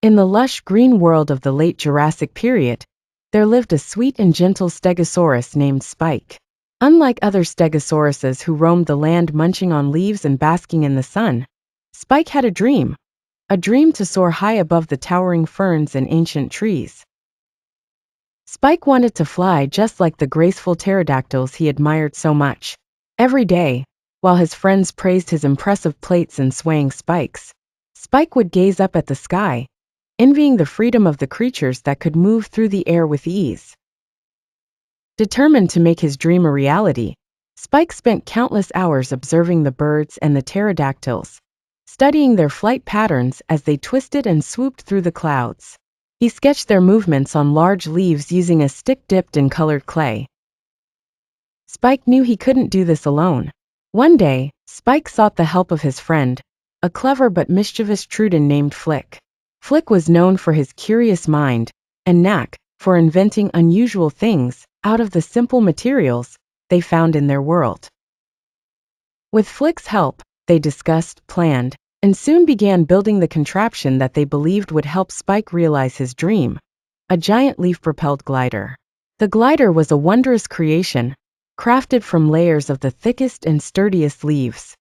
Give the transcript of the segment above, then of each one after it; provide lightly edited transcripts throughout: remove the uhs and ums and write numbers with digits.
In the lush green world of the late Jurassic period, there lived a sweet and gentle Stegosaurus named Spike. Unlike other Stegosauruses who roamed the land munching on leaves and basking in the sun, Spike had a dream to soar high above the towering ferns and ancient trees. Spike wanted to fly just like the graceful pterodactyls he admired so much. Every day, while his friends praised his impressive plates and swaying spikes, Spike would gaze up at the sky, envying the freedom of the creatures that could move through the air with ease. Determined to make his dream a reality, Spike spent countless hours observing the birds and the pterodactyls, studying their flight patterns as they twisted and swooped through the clouds. He sketched their movements on large leaves using a stick dipped in colored clay. Spike knew he couldn't do this alone. One day, Spike sought the help of his friend, a clever but mischievous Troodon named Flick. Flick was known for his curious mind and knack for inventing unusual things out of the simple materials they found in their world. With Flick's help, they discussed, planned, and soon began building the contraption that they believed would help Spike realize his dream, a giant leaf-propelled glider. The glider was a wondrous creation, crafted from layers of the thickest and sturdiest leaves.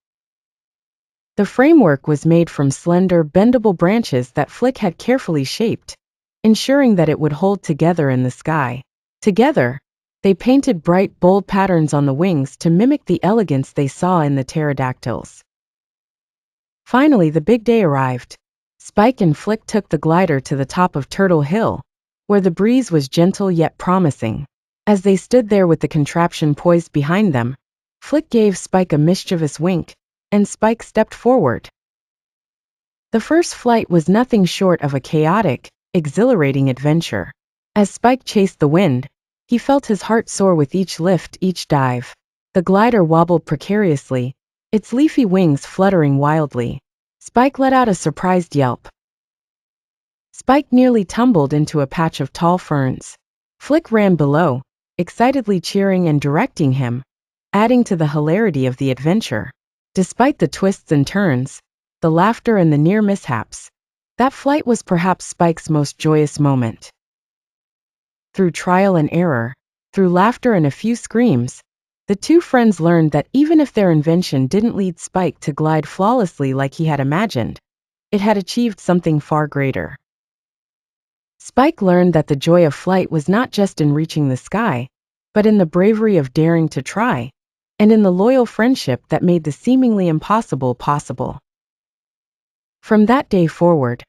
The framework was made from slender, bendable branches that Flick had carefully shaped, ensuring that it would hold together in the sky. Together, they painted bright, bold patterns on the wings to mimic the elegance they saw in the pterodactyls. Finally, the big day arrived. Spike and Flick took the glider to the top of Turtle Hill, where the breeze was gentle yet promising. As they stood there with the contraption poised behind them, Flick gave Spike a mischievous wink, and Spike stepped forward. The first flight was nothing short of a chaotic, exhilarating adventure. As Spike chased the wind, he felt his heart soar with each lift, each dive. The glider wobbled precariously, its leafy wings fluttering wildly. Spike let out a surprised yelp. Spike nearly tumbled into a patch of tall ferns. Flick ran below, excitedly cheering and directing him, adding to the hilarity of the adventure. Despite the twists and turns, the laughter and the near mishaps, that flight was perhaps Spike's most joyous moment. Through trial and error, through laughter and a few screams, the two friends learned that even if their invention didn't lead Spike to glide flawlessly like he had imagined, it had achieved something far greater. Spike learned that the joy of flight was not just in reaching the sky, but in the bravery of daring to try, and in the loyal friendship that made the seemingly impossible possible. From that day forward,